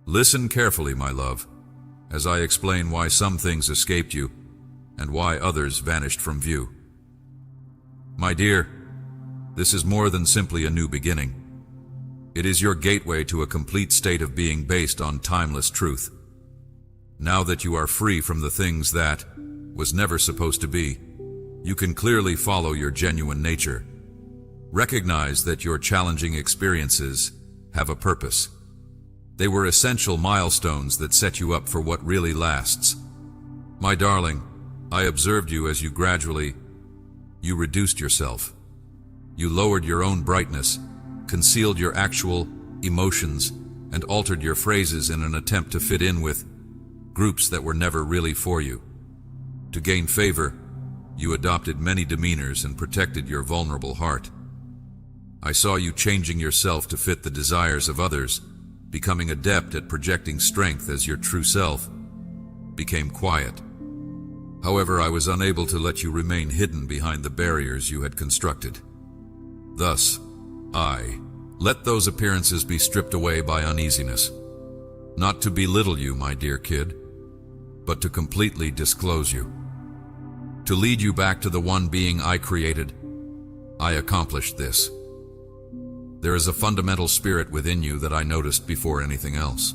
Listen carefully, my love, as I explain why some things escaped you and why others vanished from view. My dear, this is more than simply a new beginning. It is your gateway to a complete state of being based on timeless truth. Now that you are free from the things that was never supposed to be, you can clearly follow your genuine nature. Recognize that your challenging experiences have a purpose. They were essential milestones that set you up for what really lasts. My darling, I observed you as you reduced yourself. You lowered your own brightness, concealed your actual emotions, and altered your phrases in an attempt to fit in with groups that were never really for you. To gain favor, you adopted many demeanors and protected your vulnerable heart. I saw you changing yourself to fit the desires of others, becoming adept at projecting strength as your true self became quiet. However, I was unable to let you remain hidden behind the barriers you had constructed. Thus, I let those appearances be stripped away by uneasiness. Not to belittle you, my dear kid, but to completely disclose you. To lead you back to the one being I created, I accomplished this. There is a fundamental spirit within you that I noticed before anything else.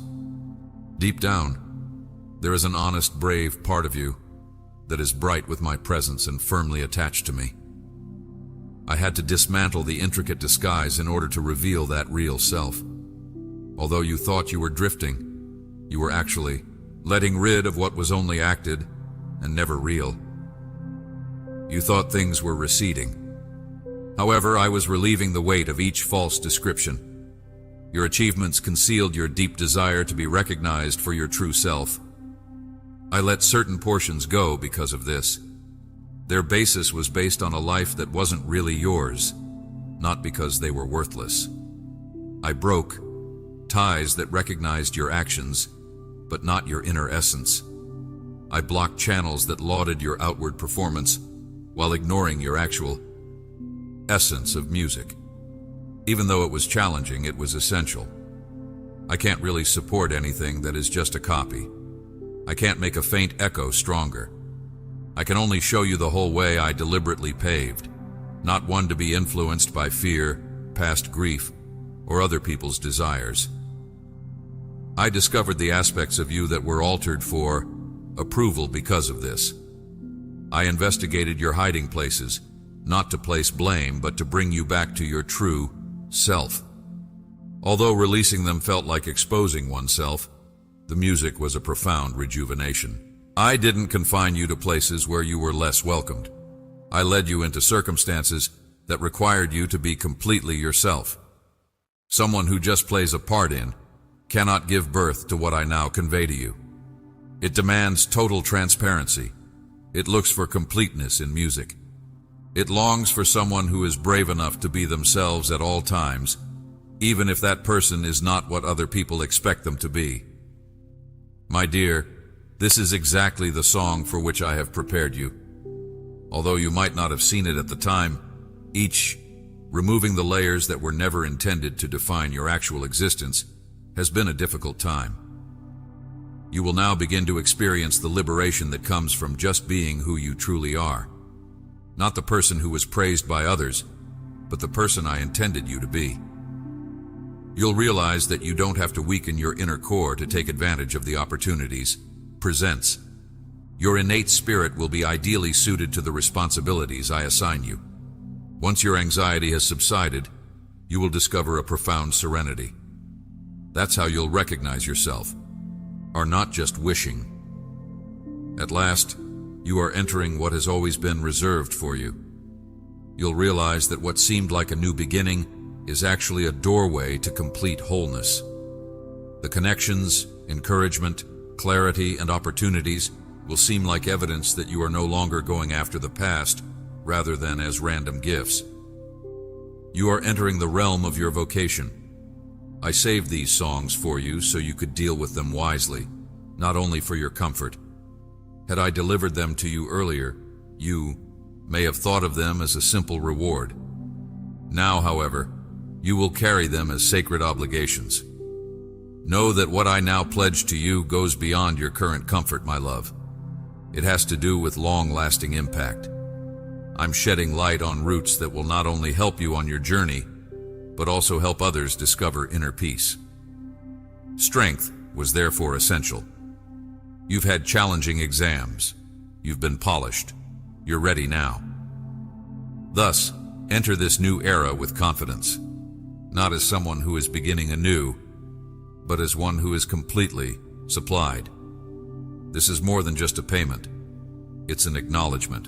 Deep down, there is an honest, brave part of you that is bright with my presence and firmly attached to me. I had to dismantle the intricate disguise in order to reveal that real self. Although you thought you were drifting, you were actually letting rid of what was only acted and never real. You thought things were receding. However, I was relieving the weight of each false description. Your achievements concealed your deep desire to be recognized for your true self. I let certain portions go because of this. Their basis was based on a life that wasn't really yours, not because they were worthless. I broke ties that recognized your actions, but not your inner essence. I blocked channels that lauded your outward performance while ignoring your actual essence of music. Even though it was challenging, it was essential. I can't really support anything that is just a copy. I can't make a faint echo stronger. I can only show you the whole way I deliberately paved, not one to be influenced by fear, past grief, or other people's desires. I discovered the aspects of you that were altered for approval because of this. I investigated your hiding places, not to place blame, but to bring you back to your true self. Although releasing them felt like exposing oneself, the music was a profound rejuvenation. I didn't confine you to places where you were less welcomed. I led you into circumstances that required you to be completely yourself. Someone who just plays a part in cannot give birth to what I now convey to you. It demands total transparency. It looks for completeness in music. It longs for someone who is brave enough to be themselves at all times, even if that person is not what other people expect them to be. My dear, this is exactly the song for which I have prepared you. Although you might not have seen it at the time, each removing the layers that were never intended to define your actual existence has been a difficult time. You will now begin to experience the liberation that comes from just being who you truly are. Not the person who was praised by others, but the person I intended you to be. You'll realize that you don't have to weaken your inner core to take advantage of the opportunities presents. Your innate spirit will be ideally suited to the responsibilities I assign you. Once your anxiety has subsided, you will discover a profound serenity. That's how you'll recognize yourself, are not just wishing. At last, you are entering what has always been reserved for you. You'll realize that what seemed like a new beginning is actually a doorway to complete wholeness. The connections, encouragement, clarity, and opportunities will seem like evidence that you are no longer going after the past, rather than as random gifts. You are entering the realm of your vocation. I saved these songs for you so you could deal with them wisely, not only for your comfort. Had I delivered them to you earlier, you may have thought of them as a simple reward. Now, however, you will carry them as sacred obligations. Know that what I now pledge to you goes beyond your current comfort, my love. It has to do with long-lasting impact. I'm shedding light on roots that will not only help you on your journey, but also help others discover inner peace. Strength was therefore essential. You've had challenging exams. You've been polished. You're ready now. Thus, enter this new era with confidence, not as someone who is beginning anew, but as one who is completely supplied. This is more than just a payment. It's an acknowledgement.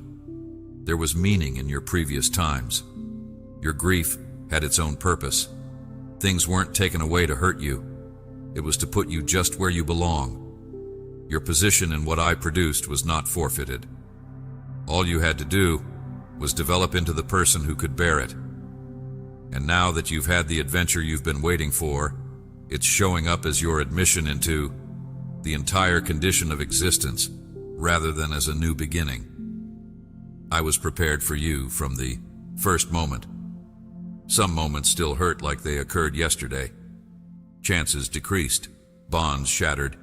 There was meaning in your previous times. Your grief had its own purpose. Things weren't taken away to hurt you. It was to put you just where you belong. Your position in what I produced was not forfeited. All you had to do was develop into the person who could bear it. And now that you've had the adventure you've been waiting for, it's showing up as your admission into the entire condition of existence, rather than as a new beginning. I was prepared for you from the first moment. Some moments still hurt like they occurred yesterday. Chances decreased, bonds shattered,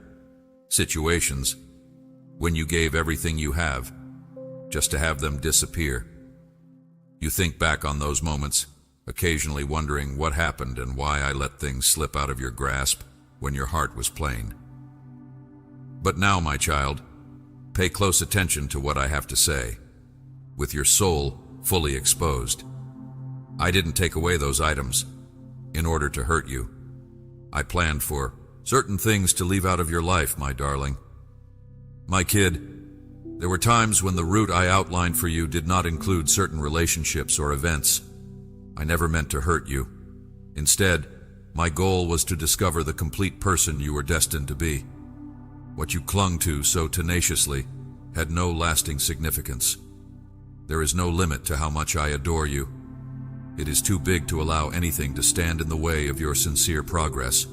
situations when you gave everything you have, just to have them disappear. You think back on those moments, occasionally wondering what happened and why I let things slip out of your grasp when your heart was plain. But now, my child, pay close attention to what I have to say, with your soul fully exposed. I didn't take away those items in order to hurt you. I planned for certain things to leave out of your life, my darling. My kid, there were times when the route I outlined for you did not include certain relationships or events. I never meant to hurt you. Instead, my goal was to discover the complete person you were destined to be. What you clung to so tenaciously had no lasting significance. There is no limit to how much I adore you. It is too big to allow anything to stand in the way of your sincere progress.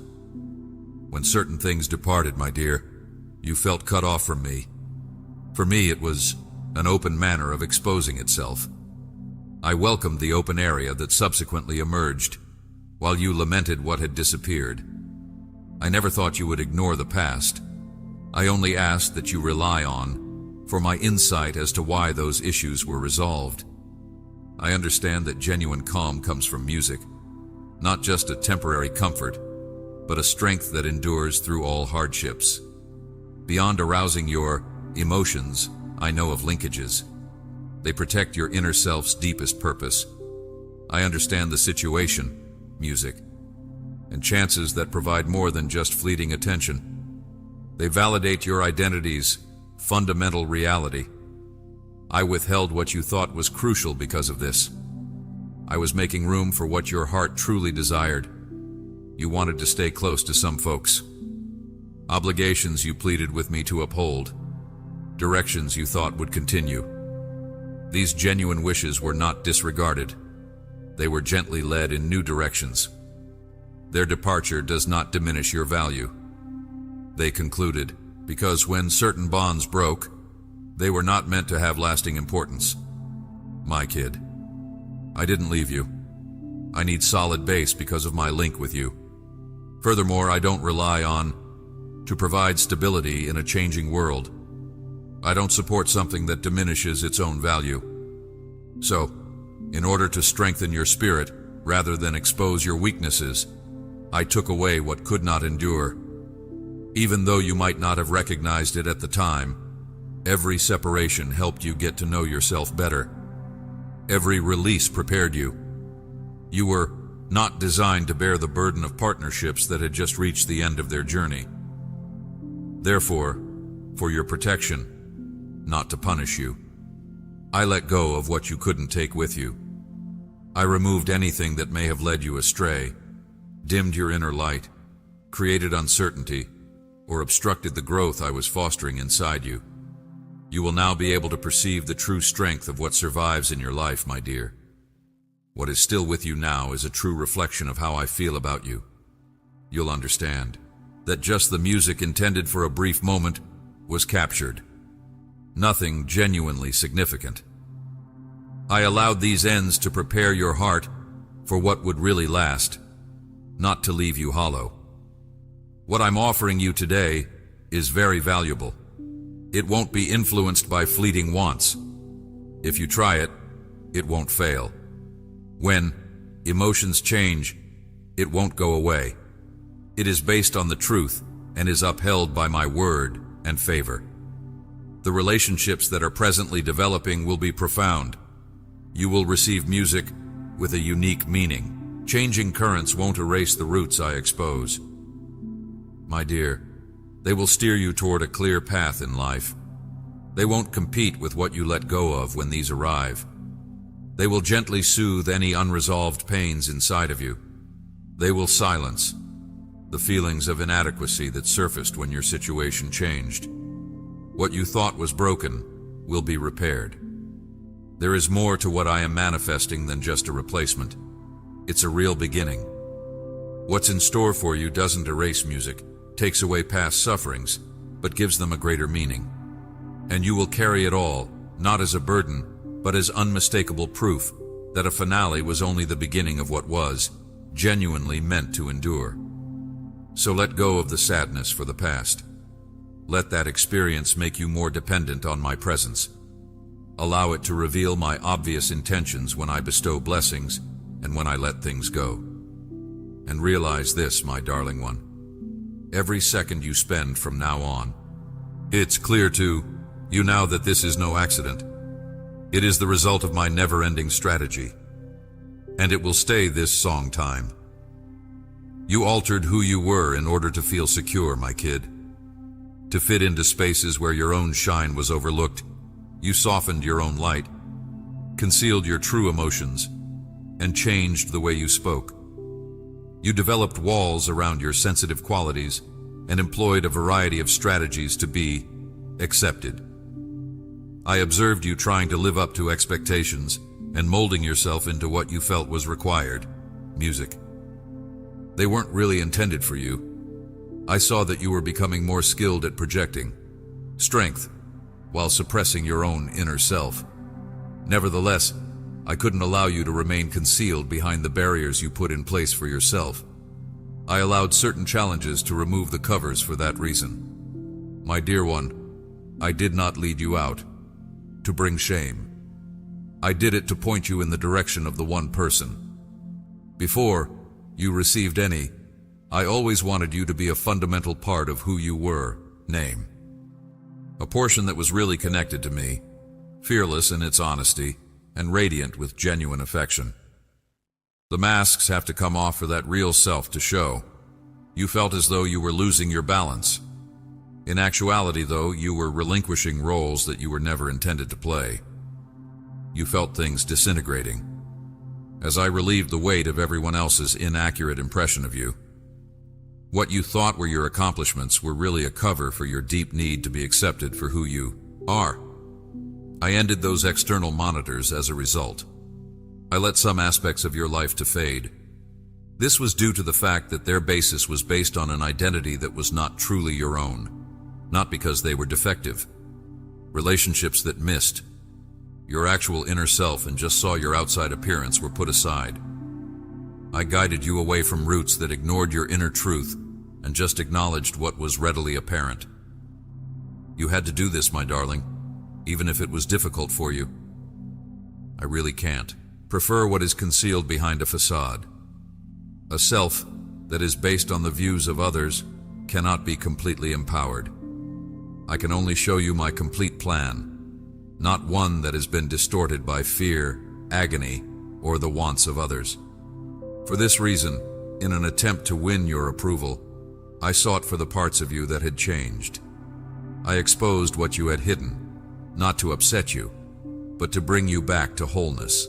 When certain things departed, my dear, you felt cut off from me. For me, it was an open manner of exposing itself. I welcomed the open area that subsequently emerged, while you lamented what had disappeared. I never thought you would ignore the past. I only asked that you rely on for my insight as to why those issues were resolved. I understand that genuine calm comes from music, not just a temporary comfort, but a strength that endures through all hardships. Beyond arousing your emotions, I know of linkages. They protect your inner self's deepest purpose. I understand the situation, music, and chances that provide more than just fleeting attention. They validate your identity's fundamental reality. I withheld what you thought was crucial because of this. I was making room for what your heart truly desired. You wanted to stay close to some folks. Obligations you pleaded with me to uphold. Directions you thought would continue. These genuine wishes were not disregarded. They were gently led in new directions. Their departure does not diminish your value. They concluded, because when certain bonds broke, they were not meant to have lasting importance. My kid, I didn't leave you. I need solid base because of my link with you. Furthermore, I don't rely on to provide stability in a changing world. I don't support something that diminishes its own value. So, in order to strengthen your spirit, rather than expose your weaknesses, I took away what could not endure. Even though you might not have recognized it at the time, every separation helped you get to know yourself better. Every release prepared you. You were not designed to bear the burden of partnerships that had just reached the end of their journey. Therefore, for your protection, not to punish you, I let go of what you couldn't take with you. I removed anything that may have led you astray, dimmed your inner light, created uncertainty, or obstructed the growth I was fostering inside you. You will now be able to perceive the true strength of what survives in your life, my dear. What is still with you now is a true reflection of how I feel about you. You'll understand that just the music intended for a brief moment was captured. Nothing genuinely significant. I allowed these ends to prepare your heart for what would really last, not to leave you hollow. What I'm offering you today is very valuable. It won't be influenced by fleeting wants. If you try it, it won't fail. When emotions change, it won't go away. It is based on the truth and is upheld by my word and favor. The relationships that are presently developing will be profound. You will receive music with a unique meaning. Changing currents won't erase the roots I expose. My dear, they will steer you toward a clear path in life. They won't compete with what you let go of when these arrive. They will gently soothe any unresolved pains inside of you. They will silence the feelings of inadequacy that surfaced when your situation changed. What you thought was broken will be repaired. There is more to what I am manifesting than just a replacement. It's a real beginning. What's in store for you doesn't erase music, takes away past sufferings, but gives them a greater meaning. And you will carry it all, not as a burden, but as unmistakable proof that a finale was only the beginning of what was, genuinely meant to endure. So let go of the sadness for the past. Let that experience make you more dependent on my presence. Allow it to reveal my obvious intentions when I bestow blessings and when I let things go. And realize this, my darling one. Every second you spend from now on, it's clear to you now that this is no accident. It is the result of my never-ending strategy. And it will stay this song time. You altered who you were in order to feel secure, my kid. To fit into spaces where your own shine was overlooked, you softened your own light, concealed your true emotions, and changed the way you spoke. You developed walls around your sensitive qualities and employed a variety of strategies to be accepted. I observed you trying to live up to expectations and molding yourself into what you felt was required, music. They weren't really intended for you. I saw that you were becoming more skilled at projecting strength while suppressing your own inner self. Nevertheless, I couldn't allow you to remain concealed behind the barriers you put in place for yourself. I allowed certain challenges to remove the covers for that reason. My dear one, I did not lead you out to bring shame. I did it to point you in the direction of the one person. Before you received any, I always wanted you to be a fundamental part of who you were, name. A portion that was really connected to me, fearless in its honesty, and radiant with genuine affection. The masks have to come off for that real self to show. You felt as though you were losing your balance. In actuality, though, you were relinquishing roles that you were never intended to play. You felt things disintegrating. As I relieved the weight of everyone else's inaccurate impression of you, what you thought were your accomplishments were really a cover for your deep need to be accepted for who you are. I ended those external monitors as a result. I let some aspects of your life to fade. This was due to the fact that their basis was based on an identity that was not truly your own, not because they were defective. Relationships that missed your actual inner self and just saw your outside appearance were put aside. I guided you away from roots that ignored your inner truth and just acknowledged what was readily apparent. You had to do this, my darling, even if it was difficult for you. I really can't prefer what is concealed behind a facade. A self that is based on the views of others cannot be completely empowered. I can only show you my complete plan, not one that has been distorted by fear, agony, or the wants of others. For this reason, in an attempt to win your approval, I sought for the parts of you that had changed. I exposed what you had hidden, not to upset you, but to bring you back to wholeness.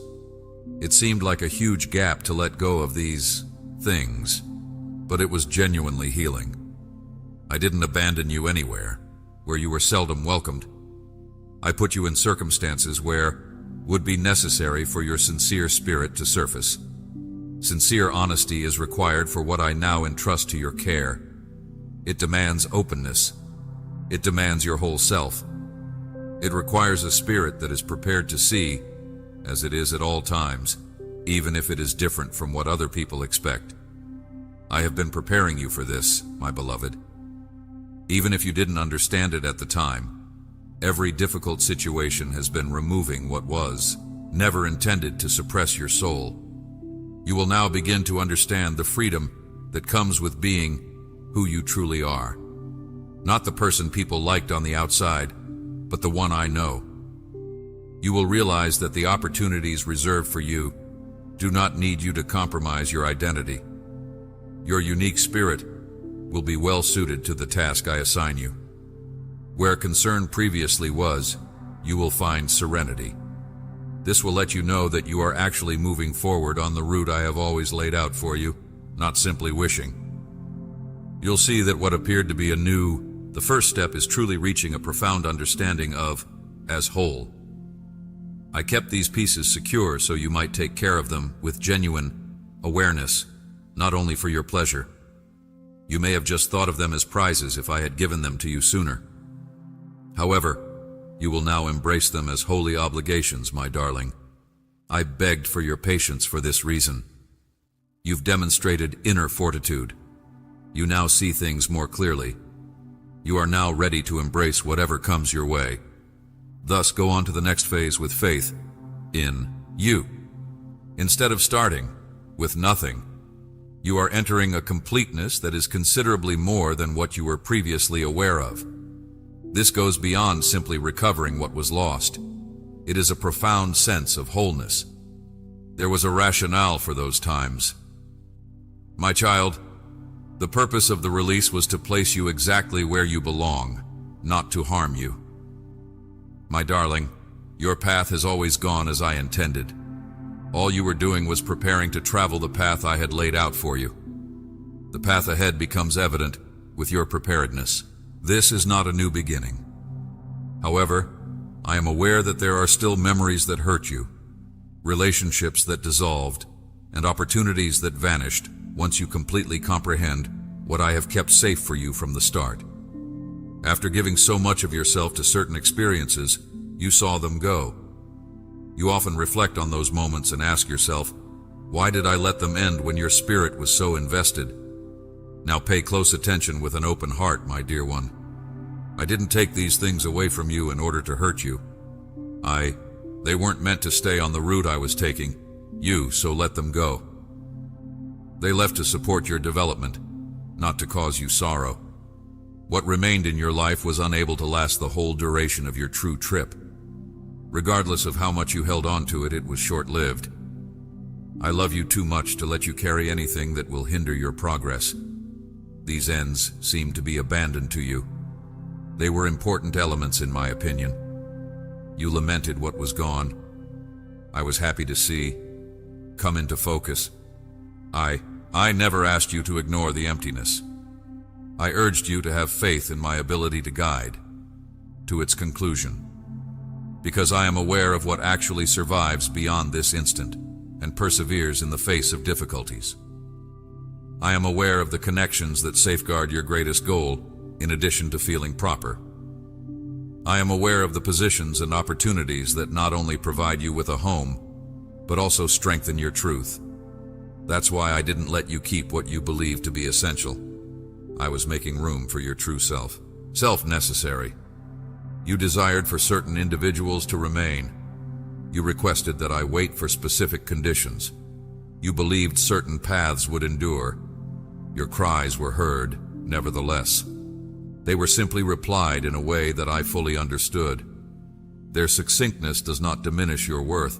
It seemed like a huge gap to let go of these things, but it was genuinely healing. I didn't abandon you anywhere, where you were seldom welcomed. I put you in circumstances where would be necessary for your sincere spirit to surface. Sincere honesty is required for what I now entrust to your care. It demands openness. It demands your whole self. It requires a spirit that is prepared to see, as it is at all times, even if it is different from what other people expect. I have been preparing you for this, my beloved. Even if you didn't understand it at the time, every difficult situation has been removing what was never intended to suppress your soul. You will now begin to understand the freedom that comes with being who you truly are. Not the person people liked on the outside, but the one I know. You will realize that the opportunities reserved for you do not need you to compromise your identity. Your unique spirit will be well suited to the task I assign you. Where concern previously was, you will find serenity. This will let you know that you are actually moving forward on the route I have always laid out for you, not simply wishing. You'll see that what appeared to be the first step is truly reaching a profound understanding of as whole. I kept these pieces secure so you might take care of them with genuine awareness, not only for your pleasure. You may have just thought of them as prizes if I had given them to you sooner. However, you will now embrace them as holy obligations, my darling. I begged for your patience for this reason. You've demonstrated inner fortitude. You now see things more clearly. You are now ready to embrace whatever comes your way. Thus, go on to the next phase with faith in you. Instead of starting with nothing, you are entering a completeness that is considerably more than what you were previously aware of. This goes beyond simply recovering what was lost. It is a profound sense of wholeness. There was a rationale for those times. My child, the purpose of the release was to place you exactly where you belong, not to harm you. My darling, your path has always gone as I intended. All you were doing was preparing to travel the path I had laid out for you. The path ahead becomes evident with your preparedness. This is not a new beginning. However, I am aware that there are still memories that hurt you, relationships that dissolved, and opportunities that vanished once you completely comprehend what I have kept safe for you from the start. After giving so much of yourself to certain experiences, you saw them go. You often reflect on those moments and ask yourself, why did I let them end when your spirit was so invested? Now pay close attention with an open heart, my dear one. I didn't take these things away from you in order to hurt you. They weren't meant to stay on the route I was taking, so let them go. They left to support your development, not to cause you sorrow. What remained in your life was unable to last the whole duration of your true trip. Regardless of how much you held on to it, it was short-lived. I love you too much to let you carry anything that will hinder your progress. These ends seem to be abandoned to you. They were important elements, in my opinion. You lamented what was gone. I was happy to see come into focus. I never asked you to ignore the emptiness. I urged you to have faith in my ability to guide to its conclusion, because I am aware of what actually survives beyond this instant and perseveres in the face of difficulties. I am aware of the connections that safeguard your greatest goal, in addition to feeling proper. I am aware of the positions and opportunities that not only provide you with a home, but also strengthen your truth. That's why I didn't let you keep what you believed to be essential. I was making room for your true self. Self-necessary. You desired for certain individuals to remain. You requested that I wait for specific conditions. You believed certain paths would endure. Your cries were heard, nevertheless. They were simply replied in a way that I fully understood. Their succinctness does not diminish your worth.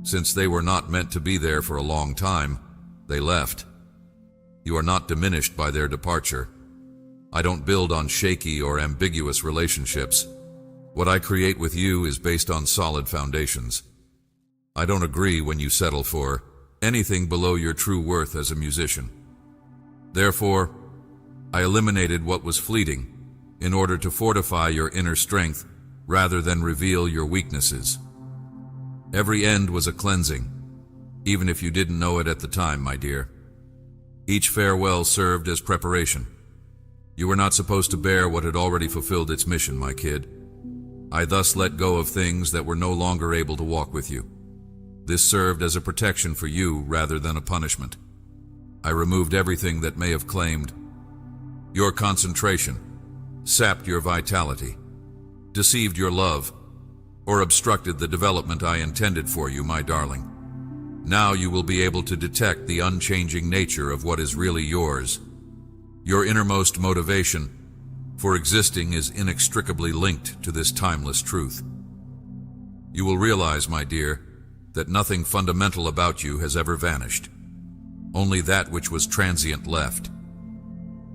Since they were not meant to be there for a long time, they left. You are not diminished by their departure. I don't build on shaky or ambiguous relationships. What I create with you is based on solid foundations. I don't agree when you settle for anything below your true worth as a musician. Therefore, I eliminated what was fleeting in order to fortify your inner strength rather than reveal your weaknesses. Every end was a cleansing, even if you didn't know it at the time, my dear. Each farewell served as preparation. You were not supposed to bear what had already fulfilled its mission, my kid. I thus let go of things that were no longer able to walk with you. This served as a protection for you rather than a punishment. I removed everything that may have claimed your concentration, sapped your vitality, deceived your love, or obstructed the development I intended for you, my darling. Now you will be able to detect the unchanging nature of what is really yours. Your innermost motivation for existing is inextricably linked to this timeless truth. You will realize, my dear, that nothing fundamental about you has ever vanished. Only that which was transient left.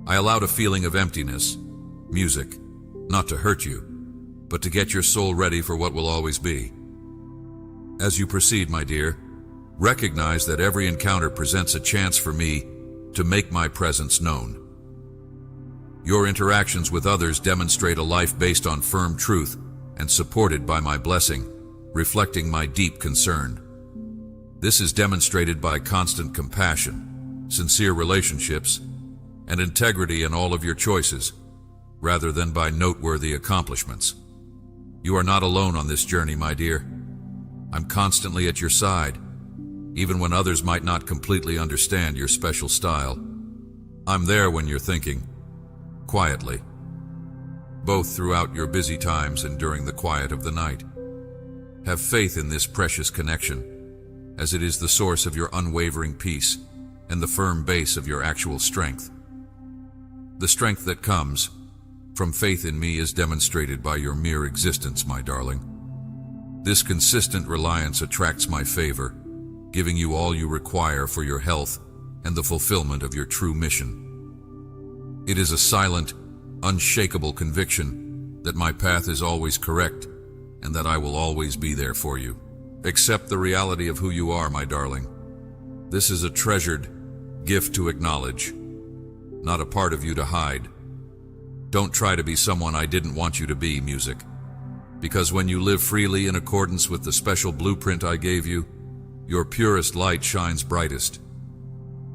I allowed a feeling of emptiness, music, not to hurt you, but to get your soul ready for what will always be. As you proceed, my dear, recognize that every encounter presents a chance for me to make my presence known. Your interactions with others demonstrate a life based on firm truth and supported by my blessing, reflecting my deep concern. This is demonstrated by constant compassion, sincere relationships, and integrity in all of your choices, rather than by noteworthy accomplishments. You are not alone on this journey, my dear. I'm constantly at your side, even when others might not completely understand your special style. I'm there when you're thinking, quietly, both throughout your busy times and during the quiet of the night. Have faith in this precious connection, as it is the source of your unwavering peace and the firm base of your actual strength. The strength that comes from faith in me is demonstrated by your mere existence, my darling. This consistent reliance attracts my favor, giving you all you require for your health and the fulfillment of your true mission. It is a silent, unshakable conviction that my path is always correct and that I will always be there for you. Accept the reality of who you are, my darling. This is a treasured gift to acknowledge, not a part of you to hide. Don't try to be someone I didn't want you to be, music. Because when you live freely in accordance with the special blueprint I gave you, your purest light shines brightest.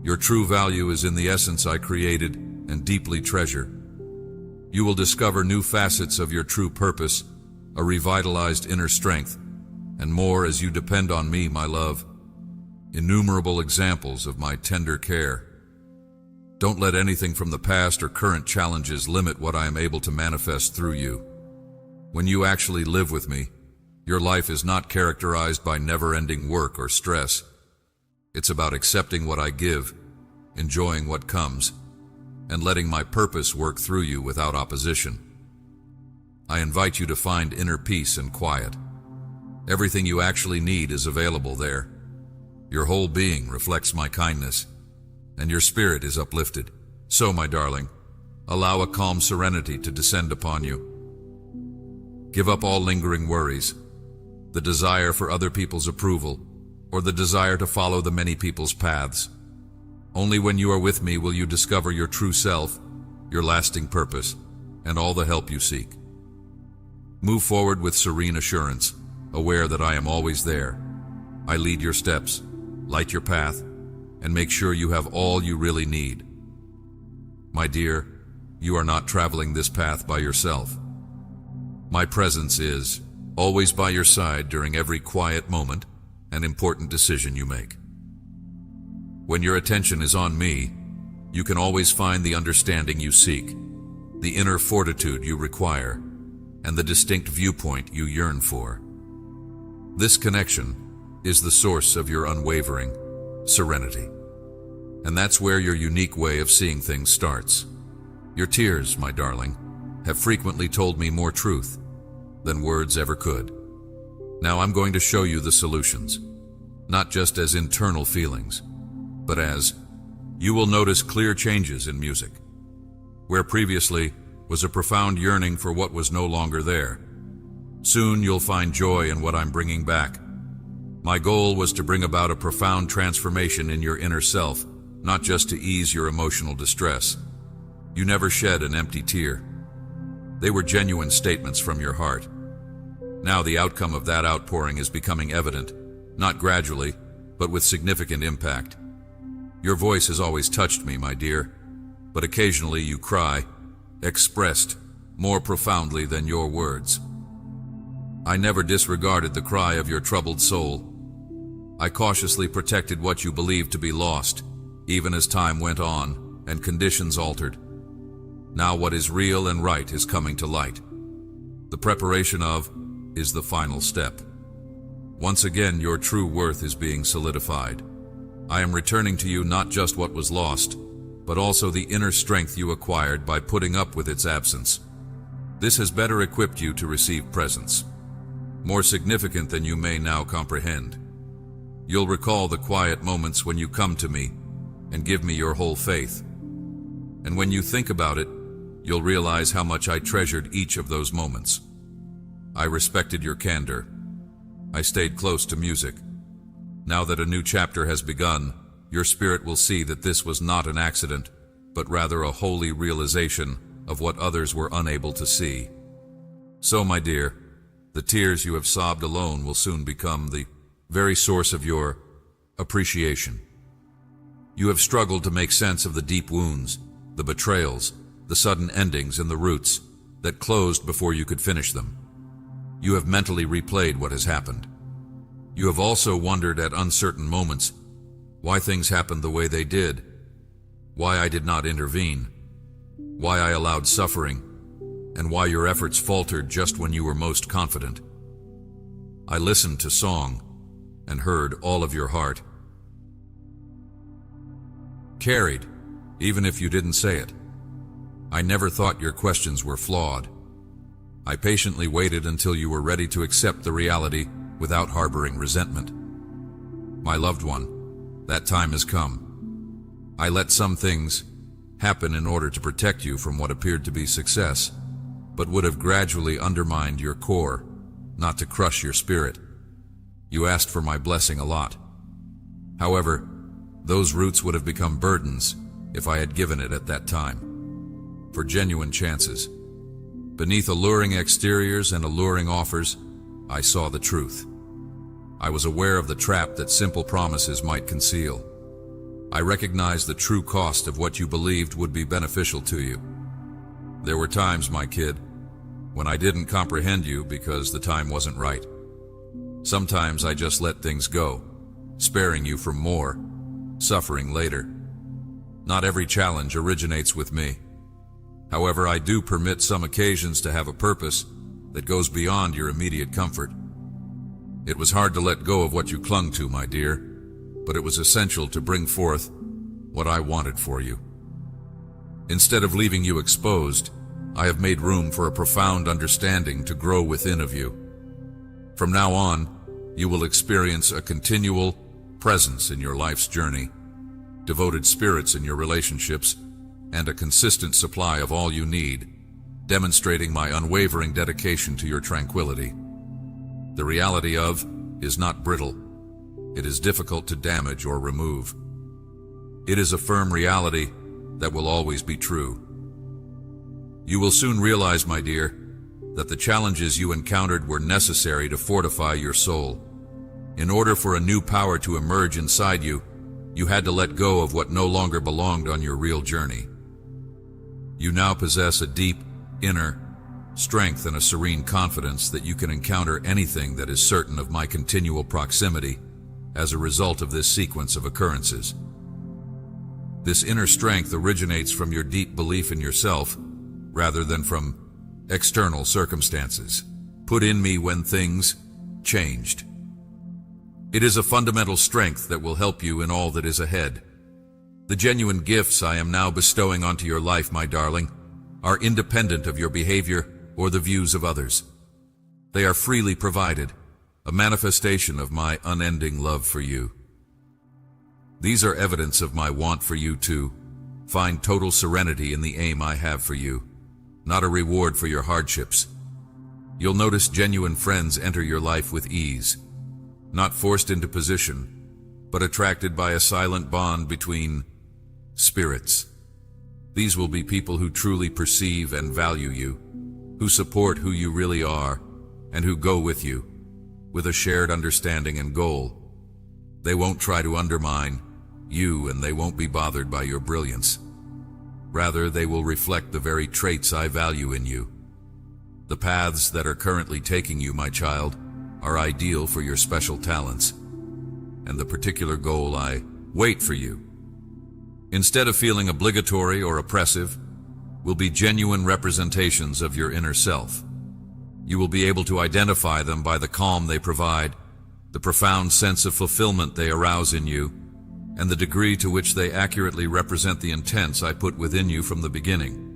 Your true value is in the essence I created and deeply treasure. You will discover new facets of your true purpose, a revitalized inner strength, and more as you depend on me, my love. Innumerable examples of my tender care. Don't let anything from the past or current challenges limit what I am able to manifest through you. When you actually live with me, your life is not characterized by never-ending work or stress. It's about accepting what I give, enjoying what comes, and letting my purpose work through you without opposition. I invite you to find inner peace and quiet. Everything you actually need is available there. Your whole being reflects my kindness, and your spirit is uplifted. So, my darling, allow a calm serenity to descend upon you. Give up all lingering worries, the desire for other people's approval, or the desire to follow the many people's paths. Only when you are with me will you discover your true self, your lasting purpose, and all the help you seek. Move forward with serene assurance, aware that I am always there. I lead your steps, light your path, and make sure you have all you really need. My dear, you are not traveling this path by yourself. My presence is always by your side during every quiet moment and important decision you make. When your attention is on me, you can always find the understanding you seek, the inner fortitude you require, and the distinct viewpoint you yearn for. This connection is the source of your unwavering serenity. And that's where your unique way of seeing things starts. Your tears, my darling, have frequently told me more truth than words ever could. Now I'm going to show you the solutions, not just as internal feelings, but as you will notice clear changes in music. Where previously was a profound yearning for what was no longer there, soon you'll find joy in what I'm bringing back. My goal was to bring about a profound transformation in your inner self, not just to ease your emotional distress. You never shed an empty tear. They were genuine statements from your heart. Now the outcome of that outpouring is becoming evident, not gradually, but with significant impact. Your voice has always touched me, my dear, but occasionally you cry, expressed more profoundly than your words. I never disregarded the cry of your troubled soul. I cautiously protected what you believed to be lost, even as time went on and conditions altered. Now what is real and right is coming to light. The preparation of is the final step. Once again, your true worth is being solidified. I am returning to you not just what was lost, but also the inner strength you acquired by putting up with its absence. This has better equipped you to receive presents, more significant than you may now comprehend. You'll recall the quiet moments when you come to me and give me your whole faith. And when you think about it, you'll realize how much I treasured each of those moments. I respected your candor. I stayed close to music. Now that a new chapter has begun, your spirit will see that this was not an accident, but rather a holy realization of what others were unable to see. So, my dear, the tears you have sobbed alone will soon become the very source of your appreciation. You have struggled to make sense of the deep wounds, the betrayals, the sudden endings, and the roots that closed before you could finish them. You have mentally replayed what has happened. You have also wondered at uncertain moments why things happened the way they did, why I did not intervene, why I allowed suffering, and why your efforts faltered just when you were most confident. I listened to song and heard all of your heart. Carried, even if you didn't say it. I never thought your questions were flawed. I patiently waited until you were ready to accept the reality without harboring resentment. My loved one, that time has come. I let some things happen in order to protect you from what appeared to be success, but would have gradually undermined your core, not to crush your spirit. You asked for my blessing a lot. However, those roots would have become burdens if I had given it at that time. For genuine chances, beneath alluring exteriors and alluring offers, I saw the truth. I was aware of the trap that simple promises might conceal. I recognized the true cost of what you believed would be beneficial to you. There were times, my kid, when I didn't comprehend you because the time wasn't right. Sometimes I just let things go, sparing you from more suffering later. Not every challenge originates with me. However, I do permit some occasions to have a purpose that goes beyond your immediate comfort. It was hard to let go of what you clung to, my dear, but it was essential to bring forth what I wanted for you. Instead of leaving you exposed, I have made room for a profound understanding to grow within of you. From now on, you will experience a continual presence in your life's journey, devoted spirits in your relationships, and a consistent supply of all you need, demonstrating my unwavering dedication to your tranquility. The reality of is not brittle. It is difficult to damage or remove. It is a firm reality that will always be true. You will soon realize, my dear, that the challenges you encountered were necessary to fortify your soul. In order for a new power to emerge inside you, you had to let go of what no longer belonged on your real journey. You now possess a deep, inner strength and a serene confidence that you can encounter anything that is certain of my continual proximity as a result of this sequence of occurrences. This inner strength originates from your deep belief in yourself rather than from external circumstances put in me when things changed. It is a fundamental strength that will help you in all that is ahead. The genuine gifts I am now bestowing onto your life, my darling, are independent of your behavior or the views of others. They are freely provided, a manifestation of my unending love for you. These are evidence of my want for you to find total serenity in the aim I have for you, not a reward for your hardships. You'll notice genuine friends enter your life with ease, not forced into position, but attracted by a silent bond between spirits. These will be people who truly perceive and value you, who support who you really are, and who go with you, with a shared understanding and goal. They won't try to undermine you, and they won't be bothered by your brilliance. Rather, they will reflect the very traits I value in you. The paths that are currently taking you, my child, are ideal for your special talents, and the particular goal I wait for you instead of feeling obligatory or oppressive, will be genuine representations of your inner self. You will be able to identify them by the calm they provide, the profound sense of fulfillment they arouse in you, and the degree to which they accurately represent the intents I put within you from the beginning.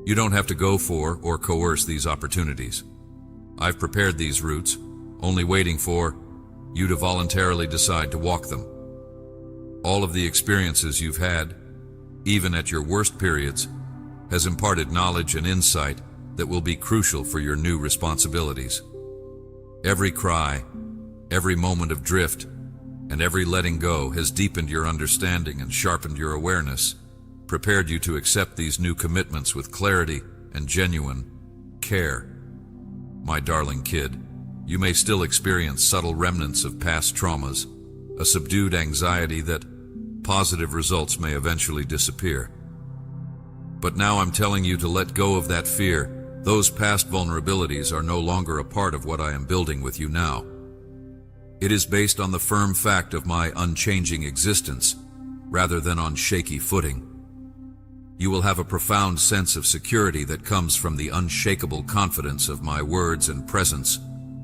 You don't have to go for or coerce these opportunities. I've prepared these routes, only waiting for you to voluntarily decide to walk them. All of the experiences you've had, even at your worst periods, has imparted knowledge and insight that will be crucial for your new responsibilities. Every cry, every moment of drift, and every letting go has deepened your understanding and sharpened your awareness, prepared you to accept these new commitments with clarity and genuine care. My darling kid, you may still experience subtle remnants of past traumas, a subdued anxiety that positive results may eventually disappear. But now I'm telling you to let go of that fear. Those past vulnerabilities are no longer a part of what I am building with you now. It is based on the firm fact of my unchanging existence, rather than on shaky footing. You will have a profound sense of security that comes from the unshakable confidence of my words and presence,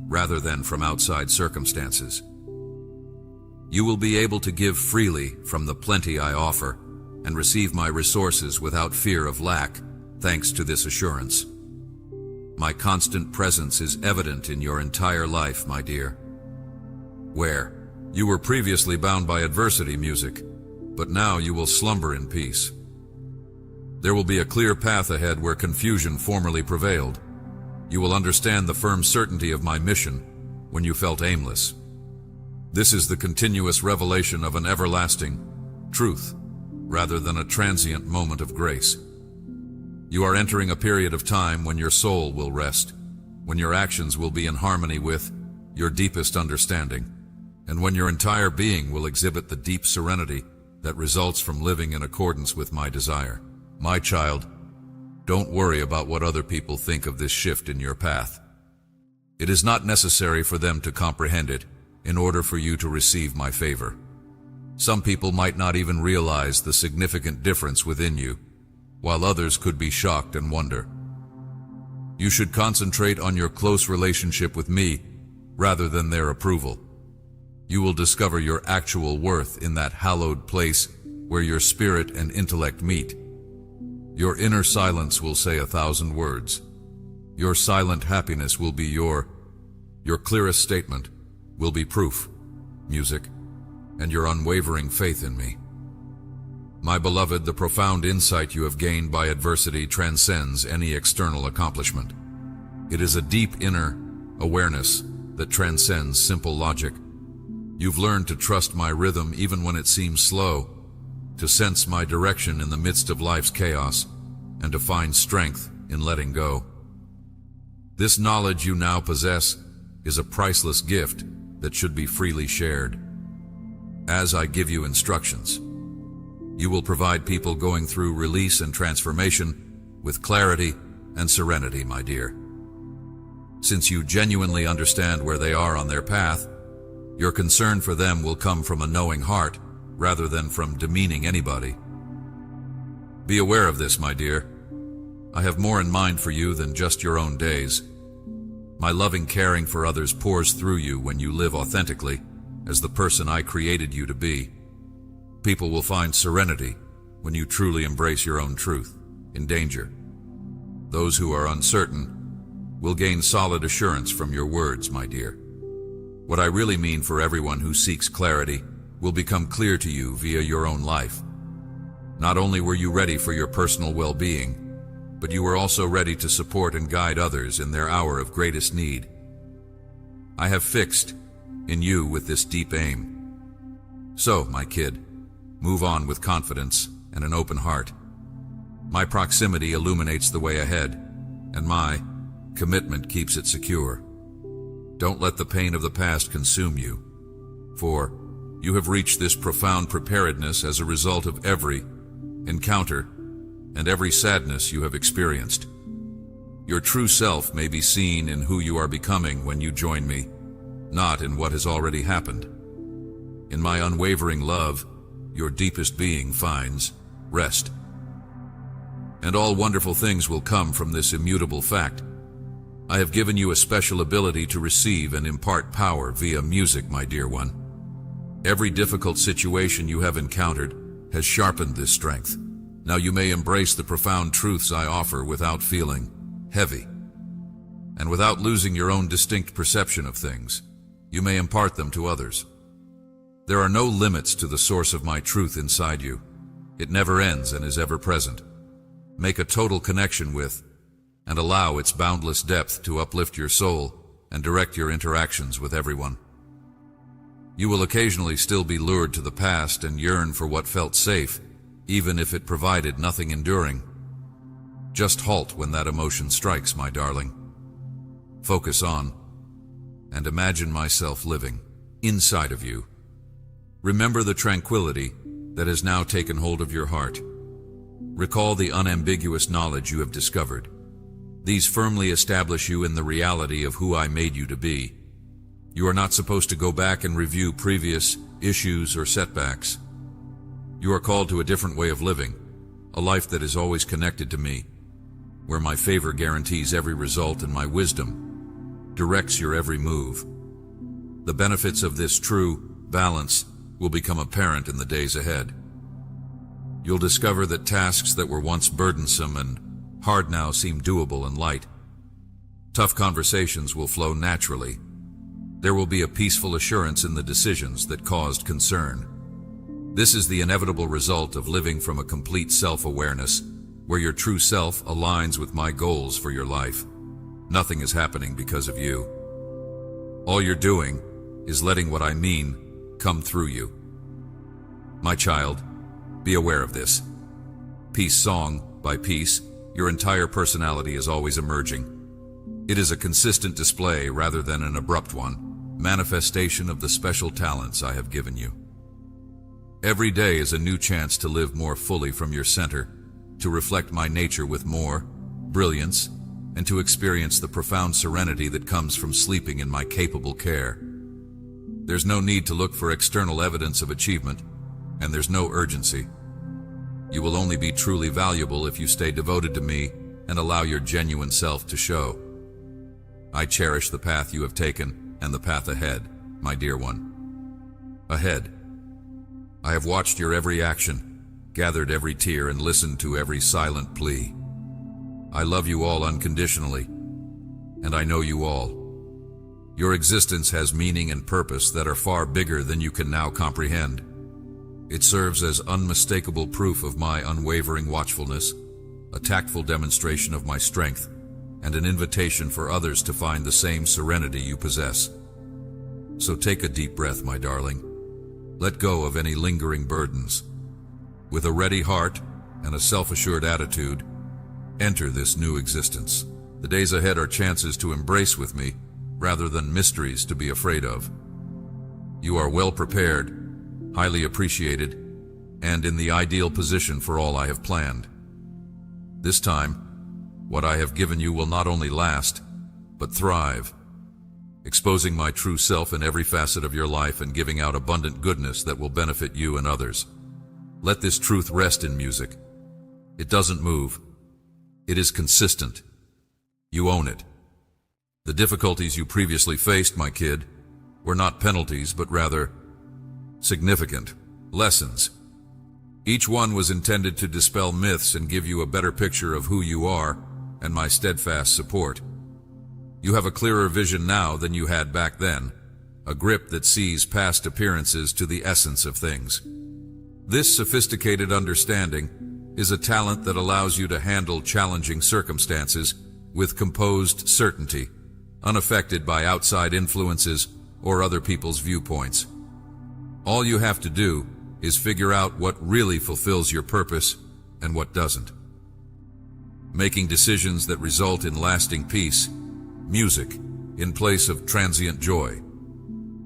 rather than from outside circumstances. You will be able to give freely from the plenty I offer, and receive my resources without fear of lack, thanks to this assurance. My constant presence is evident in your entire life, my dear. Where you were previously bound by adversity, music, but now you will slumber in peace. There will be a clear path ahead where confusion formerly prevailed. You will understand the firm certainty of my mission when you felt aimless. This is the continuous revelation of an everlasting truth, rather than a transient moment of grace. You are entering a period of time when your soul will rest, when your actions will be in harmony with your deepest understanding, and when your entire being will exhibit the deep serenity that results from living in accordance with my desire. My child, don't worry about what other people think of this shift in your path. It is not necessary for them to comprehend it in order for you to receive my favor. Some people might not even realize the significant difference within you, while others could be shocked and wonder. You should concentrate on your close relationship with me rather than their approval. You will discover your actual worth in that hallowed place where your spirit and intellect meet. Your inner silence will say 1,000 words. Your silent happiness will be your clearest statement will be proof, music, and your unwavering faith in me. My beloved, the profound insight you have gained by adversity transcends any external accomplishment. It is a deep inner awareness that transcends simple logic. You've learned to trust my rhythm even when it seems slow, to sense my direction in the midst of life's chaos, and to find strength in letting go. This knowledge you now possess is a priceless gift that should be freely shared. As I give you instructions, you will provide people going through release and transformation with clarity and serenity, my dear. Since you genuinely understand where they are on their path, your concern for them will come from a knowing heart rather than from demeaning anybody. Be aware of this, my dear. I have more in mind for you than just your own days. My loving caring for others pours through you when you live authentically as the person I created you to be. People will find serenity when you truly embrace your own truth in danger. Those who are uncertain will gain solid assurance from your words, my dear. What I really mean for everyone who seeks clarity will become clear to you via your own life. Not only were you ready for your personal well-being, but you were also ready to support and guide others in their hour of greatest need. I have fixed in you with this deep aim. So, my kid, move on with confidence and an open heart. My proximity illuminates the way ahead, and my commitment keeps it secure. Don't let the pain of the past consume you, for you have reached this profound preparedness as a result of every encounter and every sadness you have experienced. Your true self may be seen in who you are becoming when you join me, not in what has already happened. In my unwavering love, your deepest being finds rest. And all wonderful things will come from this immutable fact. I have given you a special ability to receive and impart power via music, my dear one. Every difficult situation you have encountered has sharpened this strength. Now you may embrace the profound truths I offer without feeling heavy. And without losing your own distinct perception of things, you may impart them to others. There are no limits to the source of my truth inside you. It never ends and is ever present. Make a total connection with and allow its boundless depth to uplift your soul and direct your interactions with everyone. You will occasionally still be lured to the past and yearn for what felt safe, even if it provided nothing enduring. Just halt when that emotion strikes, my darling. Focus on and imagine myself living inside of you. Remember the tranquility that has now taken hold of your heart. Recall the unambiguous knowledge you have discovered. These firmly establish you in the reality of who I made you to be. You are not supposed to go back and review previous issues or setbacks. You are called to a different way of living, a life that is always connected to me, where my favor guarantees every result and my wisdom directs your every move. The benefits of this true balance will become apparent in the days ahead. You'll discover that tasks that were once burdensome and hard now seem doable and light. Tough conversations will flow naturally. There will be a peaceful assurance in the decisions that caused concern. This is the inevitable result of living from a complete self-awareness, where your true self aligns with my goals for your life. Nothing is happening because of you. All you're doing is letting what I mean come through you. My child, be aware of this. Piece song by piece, your entire personality is always emerging. It is a consistent display rather than an abrupt one, manifestation of the special talents I have given you. Every day is a new chance to live more fully from your center, to reflect my nature with more brilliance, and to experience the profound serenity that comes from sleeping in my capable care. There's no need to look for external evidence of achievement, and there's no urgency. You will only be truly valuable if you stay devoted to me and allow your genuine self to show. I cherish the path you have taken and the path ahead, my dear one. Ahead. I have watched your every action, gathered every tear, and listened to every silent plea. I love you all unconditionally, and I know you all. Your existence has meaning and purpose that are far bigger than you can now comprehend. It serves as unmistakable proof of my unwavering watchfulness, a tactful demonstration of my strength, and an invitation for others to find the same serenity you possess. So take a deep breath, my darling. Let go of any lingering burdens. With a ready heart and a self-assured attitude, enter this new existence. The days ahead are chances to embrace with me, rather than mysteries to be afraid of. You are well prepared, highly appreciated, and in the ideal position for all I have planned. This time, what I have given you will not only last, but thrive, exposing my true self in every facet of your life and giving out abundant goodness that will benefit you and others. Let this truth rest in music. It doesn't move. It is consistent. You own it. The difficulties you previously faced, my kid, were not penalties, but rather significant lessons. Each one was intended to dispel myths and give you a better picture of who you are and my steadfast support. You have a clearer vision now than you had back then, a grip that sees past appearances to the essence of things. This sophisticated understanding is a talent that allows you to handle challenging circumstances with composed certainty, unaffected by outside influences or other people's viewpoints. All you have to do is figure out what really fulfills your purpose and what doesn't. Making decisions that result in lasting peace, music, in place of transient joy.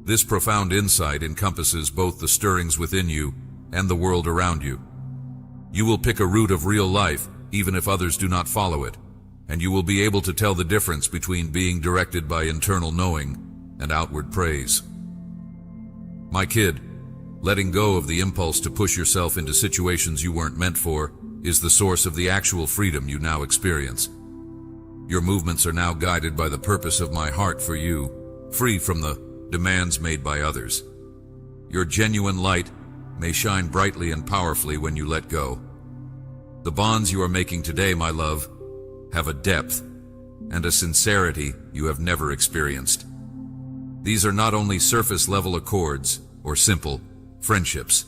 This profound insight encompasses both the stirrings within you and the world around you. You will pick a route of real life, even if others do not follow it, and you will be able to tell the difference between being directed by internal knowing and outward praise. My kid, Letting go of the impulse to push yourself into situations you weren't meant for is the source of the actual freedom you now experience. Your movements are now guided by the purpose of my heart for you, free from the demands made by others. Your genuine light may shine brightly and powerfully when you let go. The bonds you are making today, my love, have a depth and a sincerity you have never experienced. These are not only surface-level accords or simple friendships.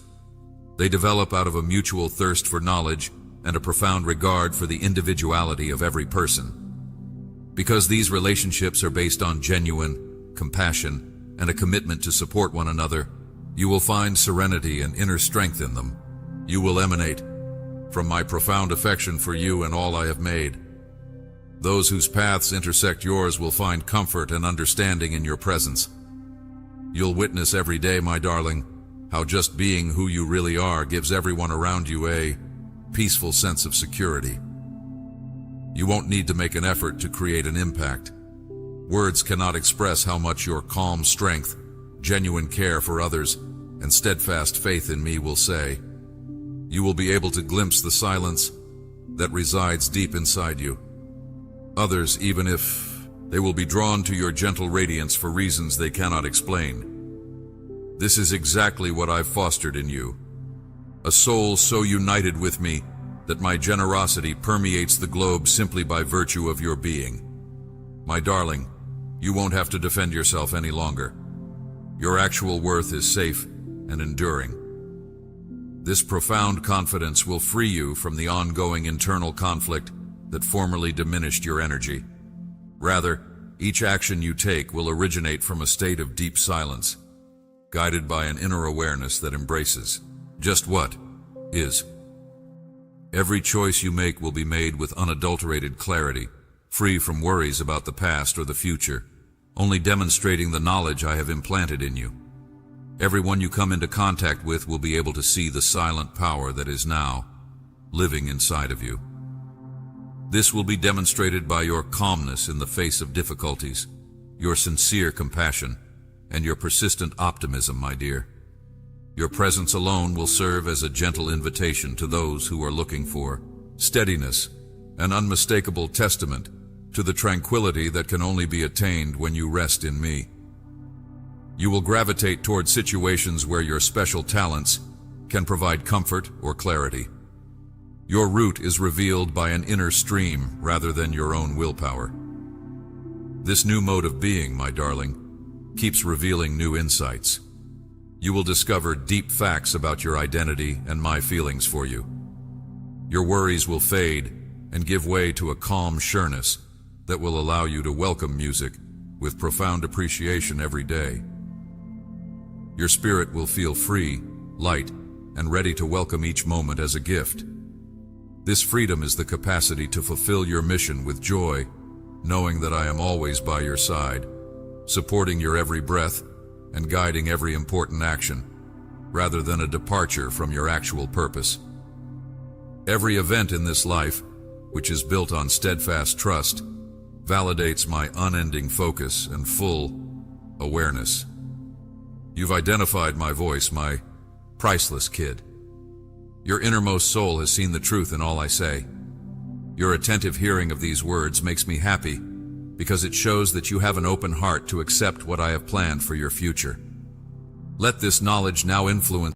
They develop out of a mutual thirst for knowledge and a profound regard for the individuality of every person. Because these relationships are based on genuine compassion and a commitment to support one another, you will find serenity and inner strength in them. You will emanate from my profound affection for you and all I have made. Those whose paths intersect yours will find comfort and understanding in your presence. You'll witness every day, my darling, how just being who you really are gives everyone around you a peaceful sense of security. You won't need to make an effort to create an impact. Words cannot express how much your calm strength, genuine care for others, and steadfast faith in me will say. You will be able to glimpse the silence that resides deep inside you. Others, even if they will be drawn to your gentle radiance for reasons they cannot explain. This is exactly what I've fostered in you. A soul so united with me that my generosity permeates the globe simply by virtue of your being. My darling, you won't have to defend yourself any longer. Your actual worth is safe and enduring. This profound confidence will free you from the ongoing internal conflict that formerly diminished your energy. Rather, each action you take will originate from a state of deep silence, guided by an inner awareness that embraces just what is. Every choice you make will be made with unadulterated clarity, free from worries about the past or the future, only demonstrating the knowledge I have implanted in you. Everyone you come into contact with will be able to see the silent power that is now living inside of you. This will be demonstrated by your calmness in the face of difficulties, your sincere compassion, and your persistent optimism, my dear. Your presence alone will serve as a gentle invitation to those who are looking for steadiness, an unmistakable testament to the tranquility that can only be attained when you rest in me. You will gravitate toward situations where your special talents can provide comfort or clarity. Your route is revealed by an inner stream rather than your own willpower. This new mode of being, my darling, keeps revealing new insights. You will discover deep facts about your identity and my feelings for you. Your worries will fade and give way to a calm sureness that will allow you to welcome music with profound appreciation every day. Your spirit will feel free, light, and ready to welcome each moment as a gift. This freedom is the capacity to fulfill your mission with joy, knowing that I am always by your side, supporting your every breath and guiding every important action, rather than a departure from your actual purpose. Every event in this life, which is built on steadfast trust, validates my unending focus and full awareness. You've identified my voice, my priceless kid. Your innermost soul has seen the truth in all I say. Your attentive hearing of these words makes me happy, because it shows that you have an open heart to accept what I have planned for your future. Let this knowledge now influence